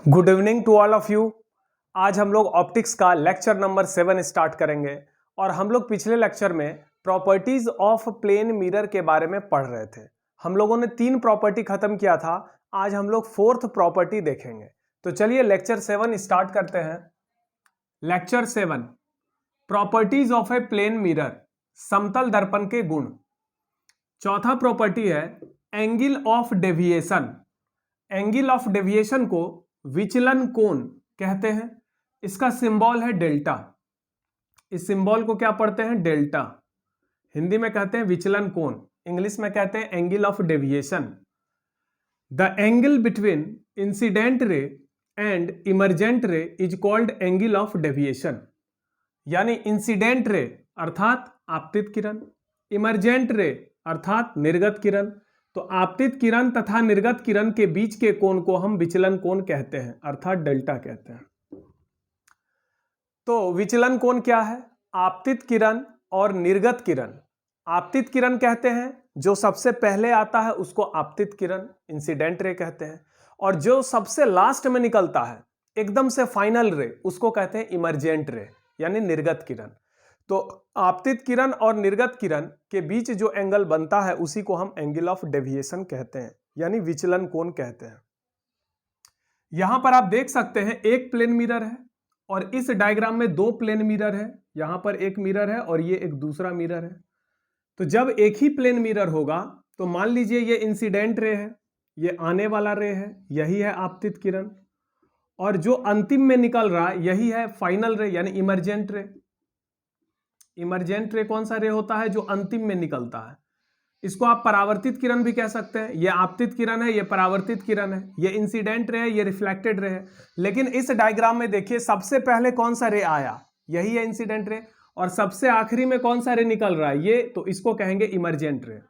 Good evening to all of you. आज हम लोग ऑप्टिक्स का लेक्चर नंबर 7 स्टार्ट करेंगे और हम लोग पिछले लेक्चर में प्रॉपर्टीज ऑफ प्लेन मिरर के बारे में पढ़ रहे थे। हम लोगों ने 3 प्रॉपर्टी खत्म किया था। आज हम लोग 4th प्रॉपर्टी देखेंगे। तो चलिए लेक्चर 7 स्टार्ट करते हैं। Lecture 7 properties of a plane mirror, समतल दर्पण के गुण। चौथा प्रॉपर्टी है angle of deviation. Angle of deviation को विचलन कोण कहते हैं। इसका सिंबल है डेल्टा। इस सिंबल को क्या पढ़ते हैं? डेल्टा। हिंदी में कहते हैं विचलन कोण, इंग्लिश में कहते हैं angle of deviation. The angle between incident ray and emergent रे is called angle of deviation. यानी इंसिडेंट रे अर्थात आपतित किरण, इमर्जेंट रे अर्थात निर्गत किरण। तो आपतित किरण तथा निर्गत किरण के बीच के कोण को हम विचलन कोण कहते हैं, अर्थात डेल्टा कहते हैं। तो विचलन कोण क्या है? आपतित किरण और निर्गत किरण। आपतित किरण कहते हैं जो सबसे पहले आता है उसको आपतित किरण, इंसिडेंट रे कहते हैं, और जो सबसे लास्ट में निकलता है एकदम से फाइनल रे उसको कहते हैं इमर्जेंट रे, यानी निर्गत किरण। तो आपतित किरण और निर्गत किरण के बीच जो एंगल बनता है उसी को हम एंगल ऑफ डेविएशन कहते हैं, यानी विचलन कोण कहते हैं। यहां पर आप देख सकते हैं एक प्लेन मिरर है और इस डायग्राम में 2 प्लेन मिरर है। यहां पर एक मिरर है और ये एक दूसरा मिरर है। तो जब एक ही प्लेन मिरर होगा तो मान लीजिए ये इंसिडेंट रे है, ये आने वाला रे है, यही है आपतित किरण, और जो अंतिम में निकल रहा है यही है फाइनल रे, यानी इमर्जेंट रे। इमर्जेंट रे कौन सा रे होता है? जो अंतिम में निकलता है। इसको आप परावर्तित किरण भी कह सकते हैं। ये आपतित किरण है, ये परावर्तित किरण है, ये इंसिडेंट रे है, ये रिफ्लेक्टेड रे है। लेकिन इस डायग्राम में देखिए सबसे पहले कौन सा रे आया? यही है इंसिडेंट रे, और सबसे आखिरी में कौन सा रे निकल रहा है? ये, तो इसको कहेंगे इमर्जेंट रे।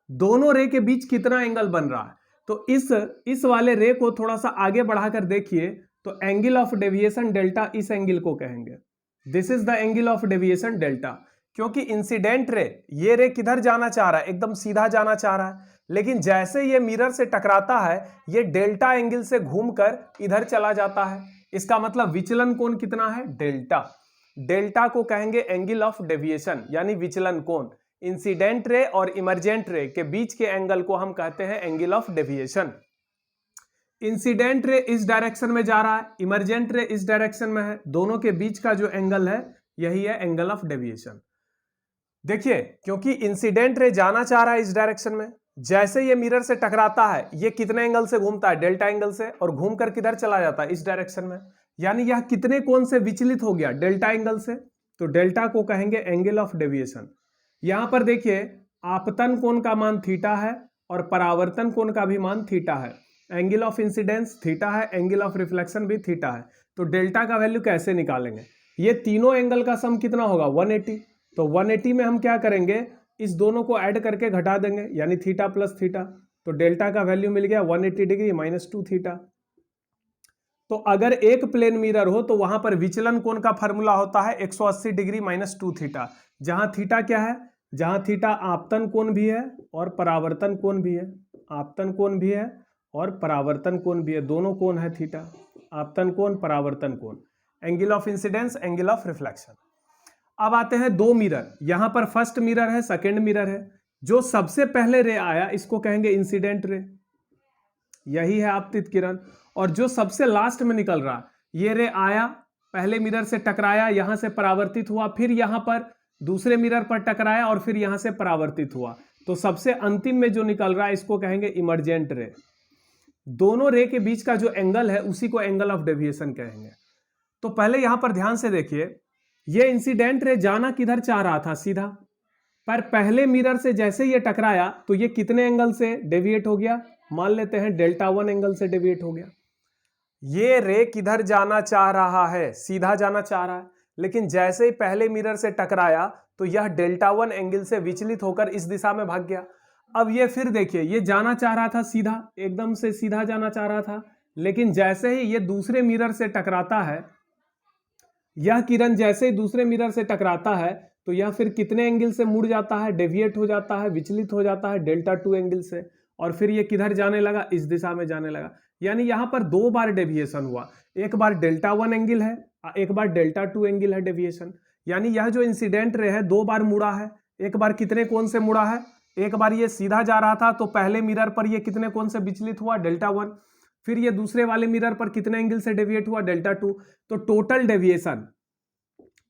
दोनों रे के बीच कितना एंगल बन रहा है? तो इस वाले रे को थोड़ा सा आगे बढ़ाकर देखिए तो एंगल ऑफ डेविएशन डेल्टा इस एंगल को कहेंगे। This is the angle of deviation delta. क्योंकि इंसिडेंट रे, ये रे किधर जाना चाह रहा है? एकदम सीधा जाना चाह रहा है, लेकिन जैसे ये मिरर से टकराता है ये डेल्टा एंगल से घूमकर इधर चला जाता है। इसका मतलब विचलन कोण कितना है? डेल्टा। डेल्टा को कहेंगे एंगल ऑफ डेविएशन, यानी विचलन कोण। इंसिडेंट रे और इमर्जेंट रे के बीच के एंगल को हम कहते हैं angle of deviation. Incident ray इस डायरेक्शन में जा रहा है, इमर्जेंट रे इस डायरेक्शन में है, दोनों के बीच का जो एंगल है यही है एंगल ऑफ डेविएशन। देखिए, क्योंकि इंसिडेंट रे जाना चाह रहा है इस डायरेक्शन में, जैसे ये मिरर से टकराता है ये कितने एंगल से घूमता है? डेल्टा एंगल से, और घूमकर किधर चला जाता है? इस डायरेक्शन में। यानी यह कितने कोण से विचलित हो गया? डेल्टा एंगल से। तो डेल्टा को कहेंगे एंगल ऑफ डेविएशन। यहां पर देखिए आपतन कोण का मान थीटा है और परावर्तन कोण का भी मान थीटा है। एंगल ऑफ इंसिडेंस थीटा है, एंगल ऑफ रिफ्लेक्शन भी थीटा है। तो डेल्टा का वैल्यू कैसे निकालेंगे? ये तीनों एंगल का सम कितना होगा? 180। तो 180 में हम क्या करेंगे? इस दोनों को ऐड करके घटा देंगे, यानी थीटा प्लस थीटा। तो डेल्टा का वैल्यू मिल गया 180 डिग्री माइनस 2 थीटा। तो अगर एक प्लेन मिरर हो तो वहां पर विचलन कोण का फॉर्मूला होता है 180 डिग्री माइनस 2 थीटा। जहां थीटा क्या है? जहां थीटा आपतन कोण भी है और परावर्तन कोण भी है। आपतन कोण भी है और परावर्तन कोण भी है, दोनों कोण है थीटा। आपतन कोण, परावर्तन कोण, angle of incidence, angle of reflection. अब आते हैं 2 मिरर। यहां पर फर्स्ट मिरर है, सेकंड मिरर है। जो सबसे पहले रे आया इसको कहेंगे इंसिडेंट रे, यही है आपतित किरण। और जो सबसे लास्ट में निकल रहा, ये रे आया, पहले मिरर से टकराया, यहां से परावर्तित हुआ, फिर यहां पर दूसरे मिरर पर टकराया और फिर यहां से परावर्तित हुआ। तो सबसे अंतिम में जो निकल रहा है इसको कहेंगे इमर्जेंट रे। दोनों रे के बीच का जो एंगल है उसी को एंगल ऑफ डेविएशन कहेंगे। तो पहले यहां पर ध्यान से देखिए, ये इंसिडेंट रे जाना किधर चाह रहा था? सीधा। पर पहले मिरर से जैसे ये टकराया तो ये कितने एंगल से डेविएट हो गया? मान लेते हैं डेल्टा 1 एंगल से डेविएट हो गया। ये रे किधर जाना चाह रहा है? सीधा जाना चाह रहा है, लेकिन जैसे ही पहले मिरर से टकराया तो यह डेल्टा 1 एंगल से विचलित होकर इस दिशा में भाग गया। अब ये फिर देखिए, ये जाना चाह रहा था सीधा, एकदम से सीधा जाना चाह रहा था, लेकिन जैसे ही ये दूसरे मिरर से टकराता है, यह किरण जैसे ही दूसरे मिरर से टकराता है तो यह फिर कितने एंगल से मुड़ जाता है? डेविएट हो जाता है, विचलित हो जाता है डेल्टा 2 एंगल से, और फिर ये किधर जाने लगा? इस दिशा में जाने लगा। यानी यहां पर 2 बार डेविएशन हुआ, एक बार डेल्टा 1 एंगल है, एक बार डेल्टा 2 एंगल है डेविएशन। यानी यह जो इंसिडेंट रे है 2 बार मुड़ा है। एक बार कितने कोण से मुड़ा है? एक बार ये सीधा जा रहा था तो पहले मिरर पर ये कितने कोण से विचलित हुआ? डेल्टा 1। फिर ये दूसरे वाले मिरर पर कितने एंगल से डेविएट हुआ? डेल्टा 2। तो टोटल डेविएशन,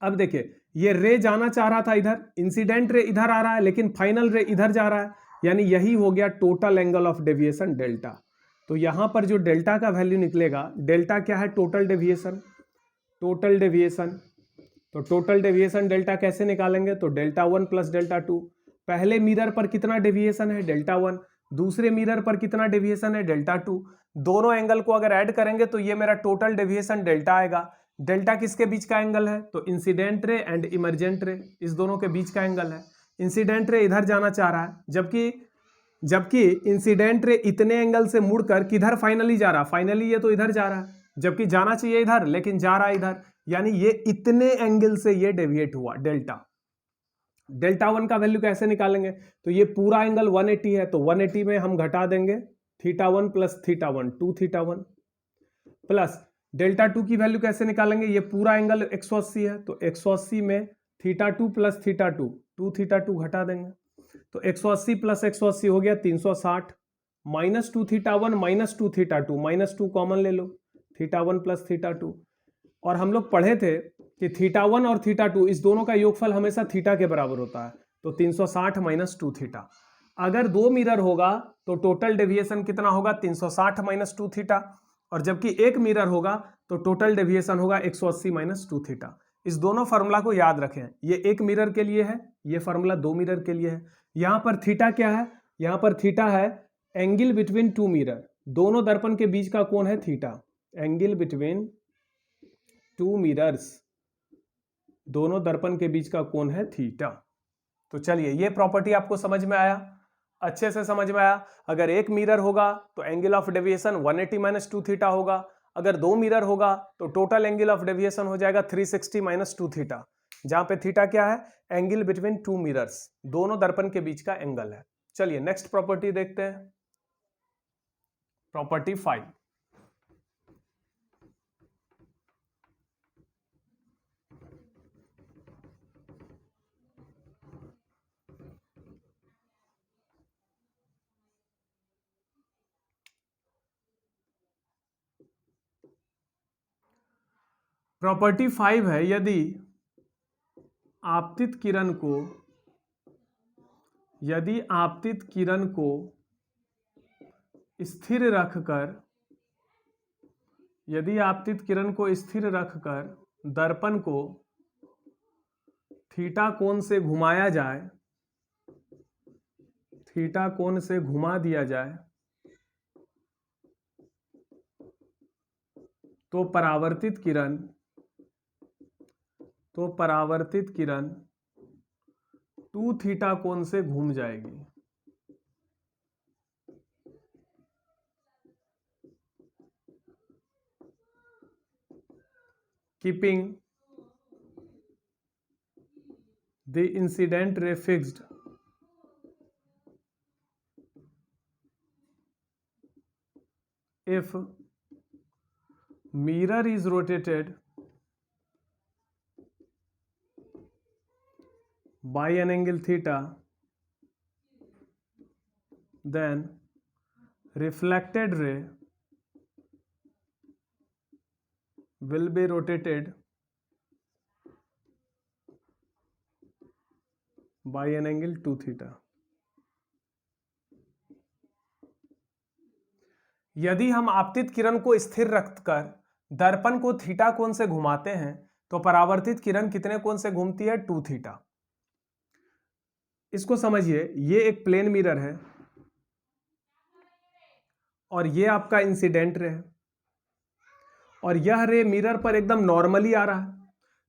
अब देखिए ये रे जाना चाह रहा था इधर, इंसिडेंट रे इधर आ रहा है लेकिन फाइनल रे इधर जा रहा है, यानी यही हो गया total angle of deviation delta. तो यहां पर जो डेल्टा का वैल्यू निकलेगा, डेल्टा क्या है? Total deviation. टोटल डेविएशन, तो टोटल डेविएशन डेल्टा कैसे निकालेंगे? तो डेल्टा 1 प्लस डेल्टा 2। पहले मिरर पर कितना डेविएशन है? डेल्टा 1। दूसरे मिरर पर कितना डेविएशन है? डेल्टा 2। दोनों एंगल को अगर ऐड करेंगे तो ये मेरा टोटल डेविएशन डेल्टा आएगा। डेल्टा किसके बीच का एंगल है? तो इंसिडेंट रे एंड इमर्जेंट रे, इस दोनों के बीच का एंगल है। इंसिडेंट रे इधर जाना चाह रहा है, जबकि इंसिडेंट रे इतने एंगल से मुड़कर किधर फाइनली जा रहा? फाइनली ये तो इधर जा रहा है, जबकि जाना चाहिए इधर लेकिन जा रहा है इधर, यानी ये इतने एंगल से ये डेविएट हुआ डेल्टा। डेल्टा 1 का वैल्यू कैसे निकालेंगे? तो ये पूरा एंगल 180 है, तो 180 में हम घटा देंगे theta 1 plus theta 1, 2 theta 1 plus delta 2 की वैल्यू कैसे निकालेंगे? ये पूरा एंगल 180 है, तो 180 में थीटा 2 प्लस थीटा 2, 2 थीटा 2 घटा देंगे, तो 180 प्लस 180 हो गया 360, minus 2 theta 1 minus 2 theta 2, minus 2 common ले लो, थीटा 1 प्लस थीटा 2। और हम लोग पढ़े थे कि थीटा 1 और थीटा 2 इस दोनों का योगफल हमेशा थीटा के बराबर होता है, तो 360 माइनस 2 थीटा। अगर 2 मिरर होगा तो टोटल डेविएशन कितना होगा? 360 माइनस 2 थीटा, और जबकि एक मिरर होगा तो टोटल डेविएशन होगा 180 माइनस 2 थीटा। इस दोनों फार्मूला को याद रखें, ये एक मिरर के लिए है, ये फार्मूला 2 मिरर के लिए है। यहां पर थीटा क्या है? यहां पर थीटा है एंगल बिटवीन 2 मिरर, दोनों दर्पण के बीच का कोण है थीटा। एंगल बिटवीन 2 मिरर्स, दोनों दर्पण के बीच का कोण है थीटा। तो चलिए ये प्रॉपर्टी आपको समझ में आया, अच्छे से समझ में आया। अगर एक मिरर होगा तो angle of deviation 180 minus 2 theta होगा, अगर 2 मिरर होगा तो टोटल एंगल ऑफ डेविएशन हो जाएगा 360 माइनस 2 थीटा, जहां पे थीटा क्या है? एंगल बिटवीन 2 मिरर्स, दोनों दर्पण के बीच का एंगल है। चलिए नेक्स्ट प्रॉपर्टी देखते हैं, प्रॉपर्टी 5। प्रॉपर्टी 5 है, यदि आपतित किरण को स्थिर रखकर दर्पण को थीटा कोण से घुमाया जाए, थीटा कोण से घुमा दिया जाए, तो परावर्तित किरण 2 थीटा कोण से घूम जाएगी। Keeping the incident ray fixed if mirror is rotated by an angle theta, then reflected ray will be rotated by an angle 2 theta। यदि हम आपतित किरण को स्थिर रखकर दर्पण को थीटा कोण से घुमाते हैं तो परावर्तित किरण कितने कोण से घूमती है? 2 थीटा। इसको समझिए, ये एक प्लेन मिरर है और ये आपका इंसिडेंट रे है, और यह रे मिरर पर एकदम नॉर्मली आ रहा है।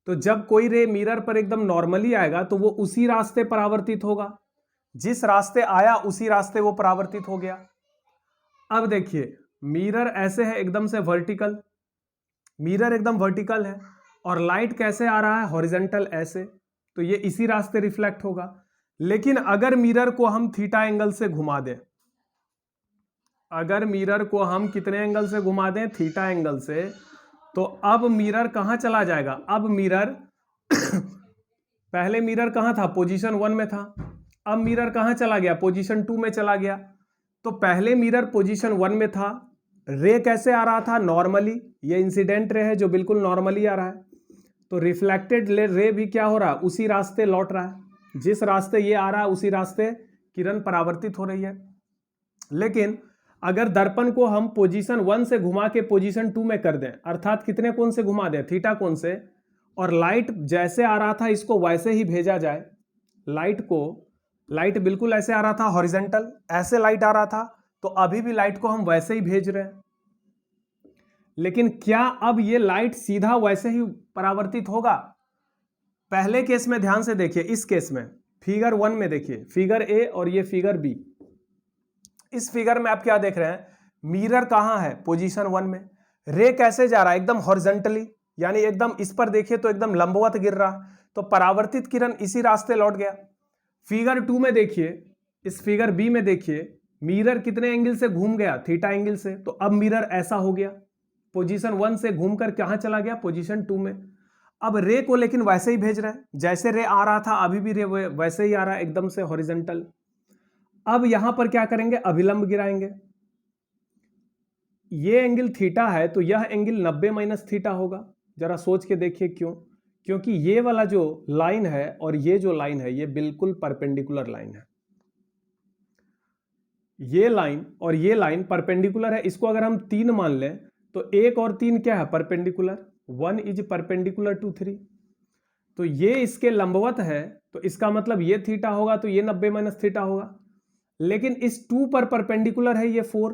तो जब कोई रे मिरर पर एकदम नॉर्मली आएगा तो वो उसी रास्ते परावर्तित होगा, जिस रास्ते आया उसी रास्ते वो परावर्तित हो गया। अब देखिए मिरर ऐसे है एकदम से वर्टिकल, मिरर एकदम वर्टिकल है और लाइट कैसे आ रहा है? हॉरिजॉन्टल ऐसे, तो ये इसी रास्ते रिफ्लेक्ट होगा। लेकिन अगर मिरर को हम थीटा एंगल से घुमा दें, अगर मिरर को हम कितने एंगल से घुमा दें, थीटा एंगल से, तो अब मिरर कहाँ चला जाएगा? अब मिरर पहले मिरर कहाँ था? पोजीशन 1 में था। अब मिरर कहाँ चला गया? पोजीशन 2 में चला गया। तो पहले मिरर पोजीशन 1 में था, रे कैसे आ रहा था? नॉर्मली। ये इंसिडेंट रे है जो बिल्कुल नॉर्मली आ रहा है। तो रिफ्लेक्टेड रे भी क्या हो रहा है? उसी रास्ते लौट रहा है, जिस रास्ते ये आ रहा है उसी रास्ते किरण परावर्तित हो रही है। लेकिन अगर दर्पण को हम पोजीशन 1 से घुमा के पोजीशन 2 में कर दें, अर्थात कितने कोण से घुमा दें? थीटा कोण से, और लाइट जैसे आ रहा था इसको वैसे ही भेजा जाए, लाइट बिल्कुल ऐसे आ रहा था, हॉरिजॉन्टल ऐसे लाइट आ रहा था, तो अभी भी लाइट को हम वैसे ही भेज रहे हैं। लेकिन क्या अब ये लाइट सीधा वैसे ही परावर्तित होगा? पहले केस में ध्यान से देखिए, इस केस में फिगर 1 में देखिए, फिगर ए और ये फिगर बी। इस फिगर में आप क्या देख रहे हैं? मिरर कहां है? पोजीशन 1 में। रे कैसे जा रहा है? एकदम हॉरिजॉन्टली, यानी एकदम इस पर देखिए तो एकदम लंबवत गिर रहा, तो परावर्तित किरण इसी रास्ते लौट गया। फिगर 2 में देखिए, इस फिगर बी में देखिए, मिरर कितने एंगल से घूम गया? थीटा एंगल से। तो अब मिरर ऐसा हो गया, पोजीशन 1 से घूमकर कहां चला गया? पोजीशन 2 में। अब रे को लेकिन वैसे ही भेज रहा है, जैसे रे आ रहा था अभी भी रे वैसे ही आ रहा है, एकदम से हॉरिजॉन्टल। अब यहां पर क्या करेंगे? अभिलंब गिराएंगे। ये एंगल थीटा है तो यह एंगल 90 माइनस थीटा होगा। जरा सोच के देखिए क्यों? क्योंकि ये वाला जो लाइन है और ये जो लाइन है ये बिल्कुल परपेंडिकुलर लाइन है। ये लाइन और ये लाइन परपेंडिकुलर है। इसको अगर हम 3 मान लें तो 1 और 3 क्या है? परपेंडिकुलर। 1 is perpendicular to 3। तो ये इसके लंबवत है, तो इसका मतलब ये थीटा होगा, तो ये 90 माइनस थीटा होगा। लेकिन इस 2 पर परपेंडिकुलर है ये 4,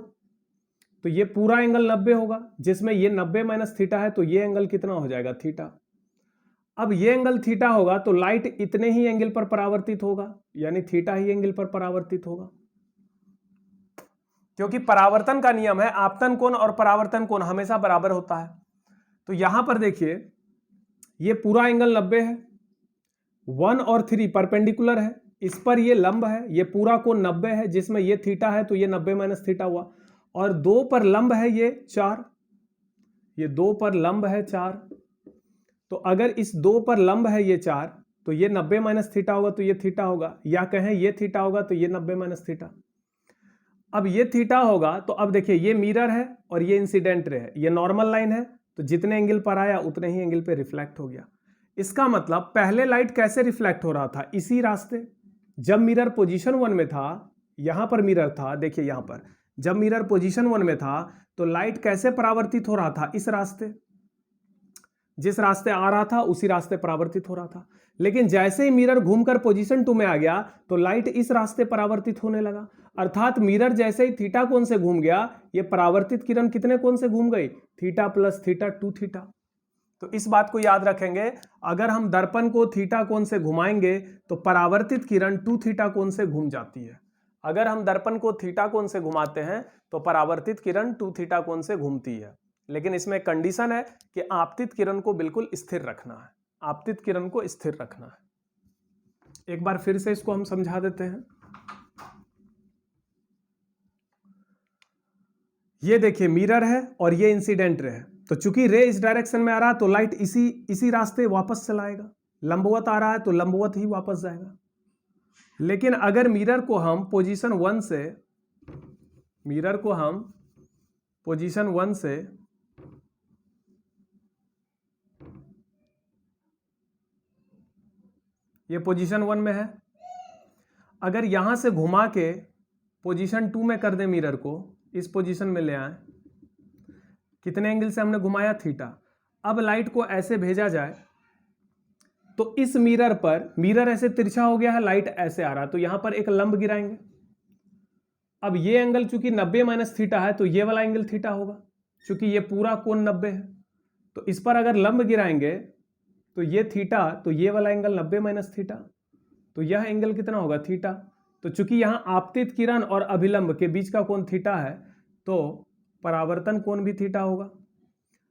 तो ये पूरा एंगल 90 होगा, जिसमें ये 90 माइनस थीटा है, तो ये एंगल कितना हो जाएगा? थीटा। अब ये एंगल थीटा होगा तो लाइट इतने ही एंगल पर परावर्तित होगा, यानी थीटा ही एंगल पर परावर्तित होगा। क्योंकि परावर्तन का नियम है आपतन कोण और परावर्तन कोण हमेशा बराबर होता है। तो यहां पर देखिए, ये पूरा एंगल 90 है, 1 और 3 परपेंडिकुलर है, इस पर ये लंब है, ये पूरा कोण 90 है, जिसमें ये थीटा है, तो ये 90 माइनस थीटा हुआ। और 2 पर लंब है ये 4, ये 2 पर लंब है 4, तो अगर इस 2 पर लंब है ये 4, तो ये 90 माइनस थीटा होगा, तो ये थीटा होगा, या कहें ये थीटा होगा तो ये 90 माइनस थीटा। अब ये थीटा होगा, तो अब देखिए ये मिरर है और ये इंसिडेंट रे है, ये नॉर्मल लाइन है, तो जितने एंगल पर आया उतने ही एंगल पे रिफ्लेक्ट हो गया। इसका मतलब पहले लाइट कैसे रिफ्लेक्ट हो रहा था? इसी रास्ते। जब मिरर पोजीशन 1 में था, यहां पर मिरर था, देखिए यहां पर जब मिरर पोजीशन 1 में था तो लाइट कैसे परावर्तित हो रहा था? इस रास्ते, जिस रास्ते आ रहा था उसी रास्ते परावर्तित हो रहा था। लेकिन जैसे ही मिरर घूमकर पोजीशन 2 में आ गया तो लाइट इस रास्ते परावर्तित होने लगा, अर्थात मिरर जैसे ही थीटा कोण से घूम गया, ये परावर्तित किरण कितने कोण से घूम गई? Theta plus theta 2 theta. तो इस बात को याद रखेंगे, अगर हम दर्पण को थीटा कोण से घुमाएंगे तो परावर्तित किरण 2 थीटा कोण से घूम जाती है। अगर हम दर्पण को थीटा कोण से घुमाते हैं तो परावर्तित किरण 2 थीटा कोण से घूमती है। लेकिन इसमें कंडीशन है कि आपतित किरण को बिल्कुल स्थिर रखना है, आपतित किरण को स्थिर रखना है। एक बार फिर से इसको हम समझा देते हैं। ये देखिए मिरर है और ये इंसिडेंट रे है, तो चूंकि रे इस डायरेक्शन में आ रहा है तो लाइट इसी रास्ते वापस चला आएगा। लंबवत आ रहा है तो लंबवत ही वापस जाएगा। लेकिन अगर मिरर को हम पोजीशन 1 से ये पोजीशन 1 में है, अगर यहां से घुमा के पोजीशन 2 में कर दे, मिरर को इस पोजीशन में ले आए, कितने एंगल से हमने घुमाया? थीटा। अब लाइट को ऐसे भेजा जाए तो इस मिरर पर, मिरर ऐसे तिरछा हो गया है, लाइट ऐसे आ रहा है, तो यहां पर एक लंब गिराएंगे। अब ये एंगल चूंकि 90 माइनस थीटा है तो ये वाला एंगल थीटा होगा, चूंकि ये पूरा कोण 90 है, तो इस पर अगर लंब गिराएंगे तो ये थीटा, तो ये वाला एंगल 90 माइनस थीटा, तो यह एंगल कितना होगा? थीटा। तो चूंकि यहां आपतित किरण और अभिलंब के बीच का कोण थीटा है तो परावर्तन कोण भी थीटा होगा।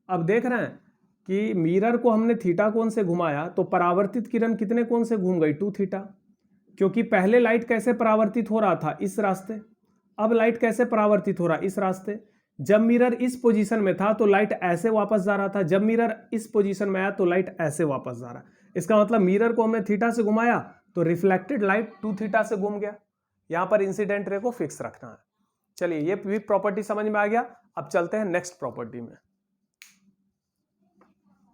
अब देख रहे हैं कि मिरर को हमने थीटा कोण से घुमाया तो परावर्तित किरण कितने कोण से घूम गई? 2 थीटा। क्योंकि पहले लाइट कैसे परावर्तित हो रहा था? इस रास्ते। अब लाइट कैसे परावर्तित हो रहा है? इस रास्ते। जब मिरर इस पोजीशन में था तो लाइट ऐसे वापस जा रहा था, जब मिरर इस पोजीशन में आया तो लाइट ऐसे वापस जा रहा है। इसका मतलब मिरर को हमने थीटा से घुमाया तो रिफ्लेक्टेड लाइट 2 थीटा से घूम गया। यहां पर इंसिडेंट रे को फिक्स रखना है। चलिए ये भी प्रॉपर्टी समझ में आ गया। अब चलते हैं नेक्स्ट प्रॉपर्टी में।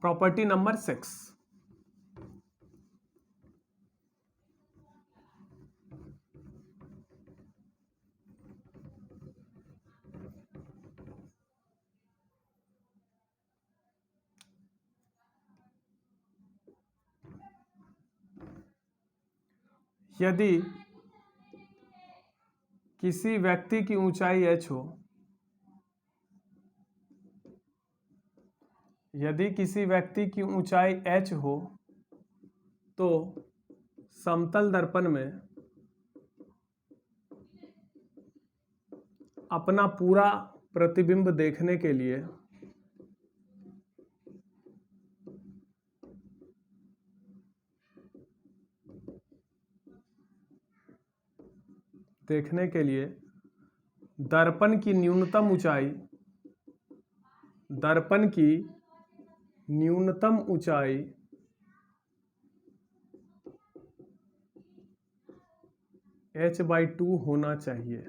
Property number 6। यदि किसी व्यक्ति की ऊंचाई h हो, यदि किसी व्यक्ति की ऊंचाई h हो तो समतल दर्पण में अपना पूरा प्रतिबिंब देखने के लिए दर्पण की न्यूनतम ऊंचाई h/2 होना चाहिए,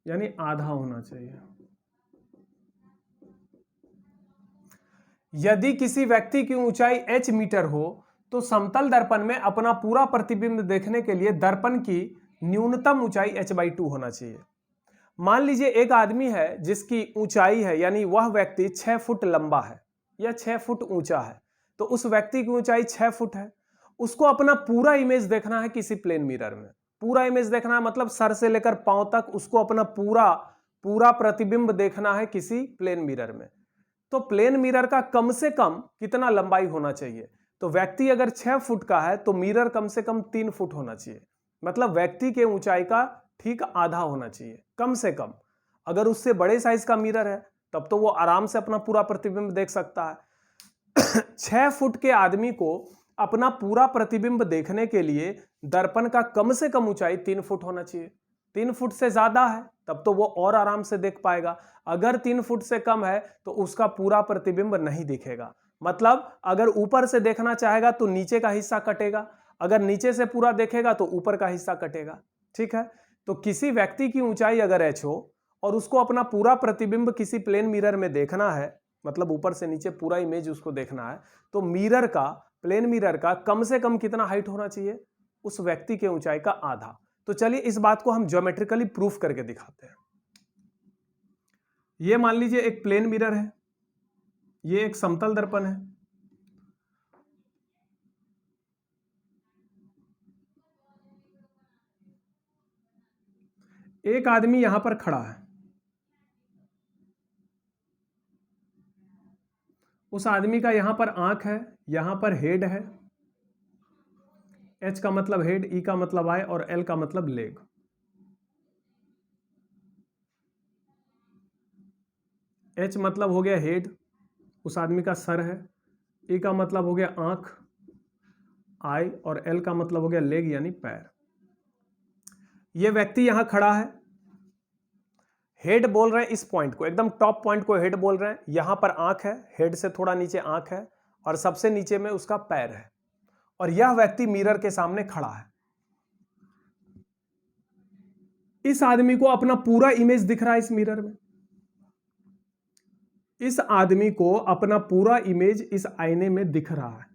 यानी आधा होना चाहिए। यदि किसी व्यक्ति की ऊंचाई h मीटर हो तो समतल दर्पण में अपना पूरा प्रतिबिंब देखने के लिए दर्पण की न्यूनतम ऊंचाई h/2 होना चाहिए। मान लीजिए एक आदमी है जिसकी ऊंचाई है, यानी वह व्यक्ति 6 फुट लंबा है या 6 फुट ऊंचा है, तो उस व्यक्ति की ऊंचाई 6 फुट है। उसको अपना पूरा इमेज देखना है किसी प्लेन मिरर में। पूरा इमेज देखना है मतलब सर से लेकर पांव तक उसको अपना पूरा प्रतिबिंब देखना है किसी प्लेन मिरर में। तो प्लेन मिरर का कम से कम कितना लंबाई होना चाहिए? तो व्यक्ति अगर 6 फुट का है तो मिरर कम से कम 3 फुट होना चाहिए, मतलब व्यक्ति के ऊंचाई का ठीक आधा होना चाहिए कम से कम। अगर उससे बड़े साइज का मिरर है तब तो वो आराम से अपना पूरा प्रतिबिंब देख सकता है। 6 फुट के आदमी को अपना पूरा प्रतिबिंब देखने के लिए दर्पण का कम से कम ऊंचाई 3 फुट होना चाहिए। 3 फुट से ज्यादा है तब तो वो और आराम से देख पाएगा। अगर 3 फुट से कम है तो उसका पूरा प्रतिबिंब नहीं दिखेगा। मतलब अगर ऊपर से देखना चाहेगा तो नीचे का हिस्सा कटेगा, अगर नीचे से पूरा देखेगा तो ऊपर का हिस्सा कटेगा। ठीक है, तो किसी व्यक्ति की ऊंचाई अगर h हो और उसको अपना पूरा प्रतिबिंब किसी प्लेन मिरर में देखना है, मतलब ऊपर से नीचे पूरा इमेज उसको देखना है, तो प्लेन मिरर का कम से कम कितना हाइट होना चाहिए? उस व्यक्ति के ऊंचाई का आधा। तो चलिए इस बात को हम ज्योमेट्रिकली प्रूफ करके दिखाते हैं। ये मान लीजिए एक प्लेन मिरर है, ये एक समतल दर्पण है। एक आदमी यहां पर खड़ा है, उस आदमी का यहां पर आंख है, यहां पर हेड है। H का मतलब हेड, E का मतलब आई और L का मतलब लेग। H मतलब हो गया हेड, उस आदमी का सर है। E का मतलब हो गया आंख, आई, और L का मतलब हो गया लेग यानी पैर। ये व्यक्ति यहां खड़ा है, हेड बोल रहे हैं इस पॉइंट को, एकदम टॉप पॉइंट को हेड बोल रहे हैं। यहां पर आंख है, हेड से थोड़ा नीचे आंख है और सबसे नीचे में उसका पैर है, और यह व्यक्ति मिरर के सामने खड़ा है। इस आदमी को अपना पूरा इमेज दिख रहा है इस मिरर में। इस आदमी को अपना पूरा इमेज इस आईने में दिख रहा है।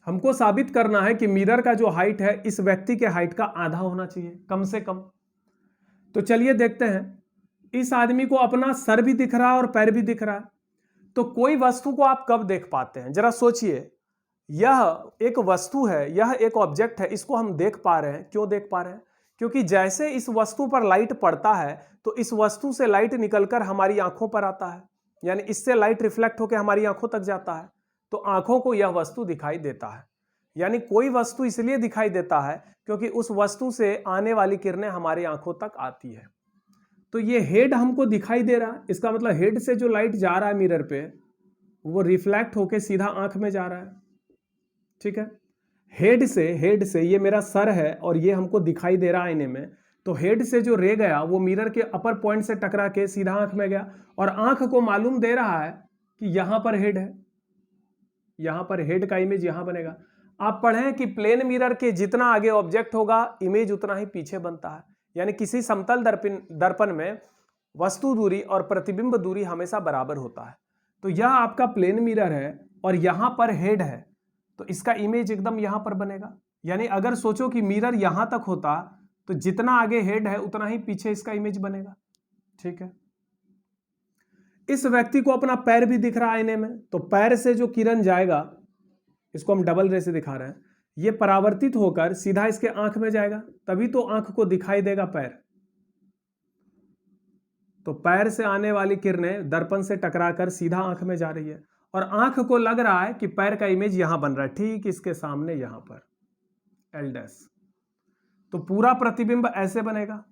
हमको साबित करना है कि मिरर का जो हाइट है इस व्यक्ति के हाइट का आधा होना चाहिए कम से कम। तो चलिए देखते हैं, इस आदमी को अपना सर भी दिख रहा है और पैर भी दिख रहा है। तो कोई वस्तु को आप कब देख पाते हैं? जरा सोचिए, यह एक वस्तु है, यह एक ऑब्जेक्ट है, इसको हम देख पा रहे हैं। क्यों देख पा रहे हैं? क्योंकि जैसे इस वस्तु पर लाइट पड़ता है तो इस वस्तु से लाइट निकलकर हमारी आंखों पर आता है, यानी इससे लाइट रिफ्लेक्ट होकर हमारी आंखों तक जाता है, तो आंखों को यह वस्तु दिखाई देता है। यानी कोई वस्तु इसलिए दिखाई देता है क्योंकि उस वस्तु से आने वाली किरणें हमारी आंखों तक आती है। तो ये हेड हमको दिखाई दे रहा है, इसका मतलब हेड से जो लाइट जा रहा है मिरर पे वो रिफ्लेक्ट होके सीधा आंख में जा रहा है। ठीक है, हेड से ये मेरा सर है और ये हमको दिखाई दे रहा है आईने में, तो हेड से जो रे गया वो मिरर के अपर पॉइंट से टकरा के सीधा आंख में गया, और आंख को मालूम दे रहा है कि यहां पर हेड है, यहां पर हेड का इमेज यहां बनेगा। आप पढ़ें कि प्लेन मिरर के जितना आगे ऑब्जेक्ट होगा इमेज उतना ही पीछे बनता है, यानी किसी समतल दर्पण में वस्तु दूरी और प्रतिबिंब दूरी हमेशा बराबर होता है। तो यह आपका प्लेन मिरर है और यहां पर हेड है, तो इसका इमेज एकदम यहां पर बनेगा। यानी अगर सोचो कि मिरर यहां तक होता तो जितना आगे हेड है उतना ही पीछे इसका इमेज बनेगा। ठीक है, इस व्यक्ति को अपना पैर भी दिख रहा है आईने में, तो पैर से जो किरण जाएगा, इसको हम डबल रे से दिखा रहे हैं, ये परावर्तित होकर सीधा इसके आंख में जाएगा, तभी तो आंख को दिखाई देगा पैर। तो पैर से आने वाली किरणें दर्पण से टकराकर सीधा आंख में जा रही है, और आंख को लग रहा है कि पैर का इमेज यहां बन रहा है, ठीक इसके सामने यहां पर एल डैश। तो पूरा प्रतिबिंब ऐसे बनेगा,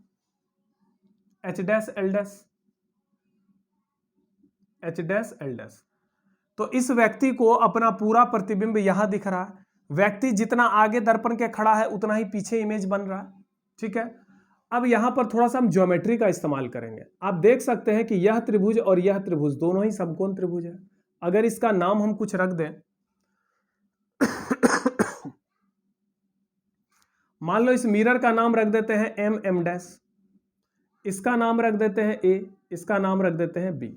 H dash L dash, H dash L dash. तो इस व्यक्ति को अपना पूरा प्रतिबिंब यहां दिख रहा है, व्यक्ति जितना आगे दर्पण के खड़ा है उतना ही पीछे इमेज बन रहा है। ठीक है, अब यहां पर थोड़ा सा हम ज्योमेट्री का इस्तेमाल करेंगे। आप देख सकते हैं कि यह त्रिभुज और यह त्रिभुज दोनों ही समकोण त्रिभुज है। अगर इसका नाम हम कुछ रख दें, मान लो इस मिरर का नाम रख देते हैं एम एम डैश, इसका नाम रख देते हैं ए, इसका नाम रख देते हैं बी।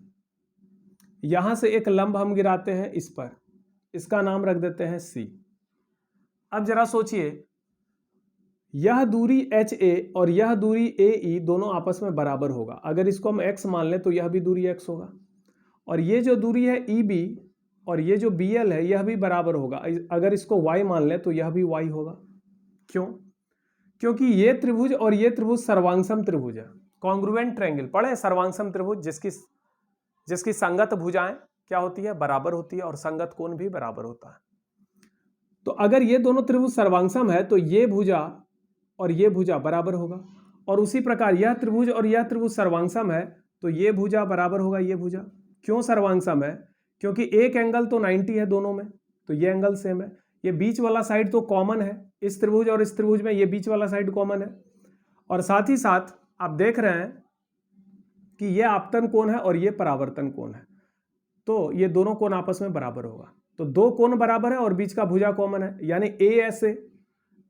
यहां से एक लंब हम गिराते हैं इस पर, इसका नाम रख देते हैं सी। अब जरा सोचिए, यह दूरी एच ए और यह दूरी ए ई दोनों आपस में बराबर होगा। अगर इसको हम x मान लें तो यह भी दूरी x होगा, और ये जो दूरी है ई बी और ये जो बी एल है यह भी बराबर होगा। अगर इसको y मान लें तो यह भी y होगा। क्यों? क्योंकि ये त्रिभुज और ये त्रिभुज सर्वांगसम त्रिभुज है, कॉन्ग्रुएंट ट्रायंगल। पढ़े सर्वांगसम त्रिभुज, जिसकी संगत भुजाएं क्या होती है, बराबर होती है, और संगत कोण भी बराबर होता है। तो अगर ये दोनों त्रिभुज सर्वांगसम है तो ये भुजा और ये भुजा बराबर होगा, और उसी प्रकार यह त्रिभुज और यह त्रिभुज सर्वांगसम है तो ये भुजा बराबर होगा ये भुजा। क्यों सर्वांगसम है? क्योंकि एक एंगल तो 90 है दोनों में, तो ये एंगल सेम है। ये बीच वाला साइड तो कॉमन है, इस त्रिभुज और इस त्रिभुज में ये बीच वाला साइड कॉमन है, और साथ ही साथ आप देख रहे हैं कि ये आपतन कोण है और ये परावर्तन कोण है, तो ये दोनों कोण आपस में बराबर होगा। तो दो कोण बराबर है और बीच का भुजा कॉमन है, यानी ए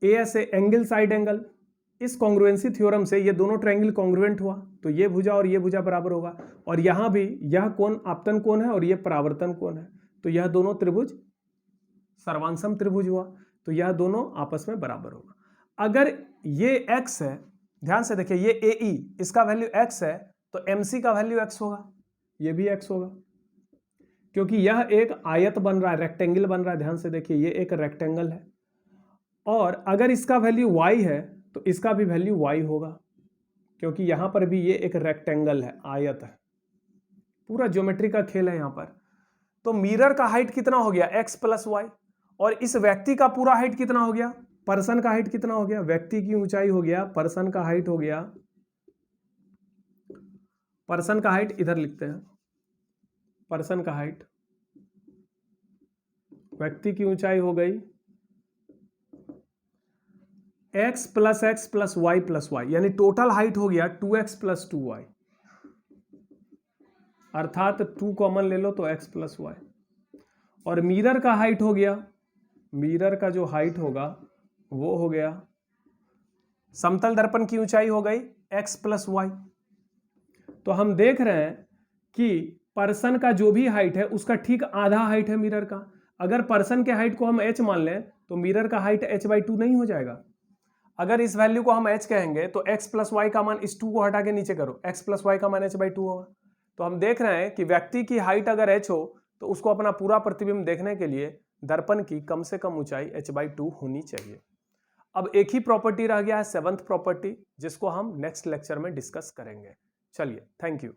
ऐसे एंगल साइड एंगल। इस कॉन्ग्रुएंसी थ्योरम से ये दोनों ट्रायंगल कॉन्ग्रुएंट हुआ, तो ये भुजा और ये भुजा बराबर होगा। और यहां भी यह कोण आपतन कोण है और ये परावर्तन कोण है, तो यह दोनों त्रिभुज सर्वांगसम त्रिभुज हुआ, तो यह दोनों आपस में बराबर होगा। अगर ये x है, ध्यान से देखिए, ये AE इसका वैल्यू x है, तो MC का वैल्यू x होगा, ये भी x होगा, क्योंकि यह एक आयत बन रहा है, रेक्टेंगल बन रहा है। ध्यान से देखिए, ये एक रेक्टेंगल है, और अगर इसका वैल्यू y है तो इसका भी वैल्यू y होगा, क्योंकि यहां पर भी ये एक रेक्टेंगल है, आयत है। पूरा ज्योमेट्री का खेल है यहां पर। तो मिरर का हाइट कितना हो गया, x प्लस वाई, और इस व्यक्ति का पूरा हाइट कितना हो गया, पर्सन का हाइट कितना हो गया, व्यक्ति की ऊंचाई हो गया, पर्सन का हाइट हो गया, पर्सन का हाइट इधर लिखते हैं, पर्सन का हाइट, व्यक्ति की ऊंचाई हो गई x प्लस वाई, यानी टोटल हाइट हो गया 2x प्लस 2y, अर्थात 2 कॉमन ले लो तो x प्लस वाई। और मिरर का हाइट हो गया, मिरर का जो हाइट होगा वो हो गया, समतल दर्पण की ऊंचाई हो गई x प्लस वाई। तो हम देख रहे हैं कि पर्सन का जो भी हाइट है उसका ठीक आधा हाइट है मिरर का। अगर पर्सन के हाइट को हम h मान लें तो मिरर का हाइट h/2 नहीं हो जाएगा। अगर इस वैल्यू को हम h कहेंगे तो x प्लस वाई का मान, इस 2 को हटा के नीचे करो, x प्लस वाई का मान h/2 होगा। तो हम देख रहे हैं कि व्यक्ति की हाइट अगर h हो तो उसको अपना पूरा प्रतिबिंब देखने के लिए दर्पण की कम से कम ऊंचाई h/2 होनी चाहिए। अब एक ही प्रॉपर्टी रह गया है, 7th प्रॉपर्टी, जिसको हम नेक्स्ट लेक्चर में डिस्कस करेंगे। चलिए, थैंक यू।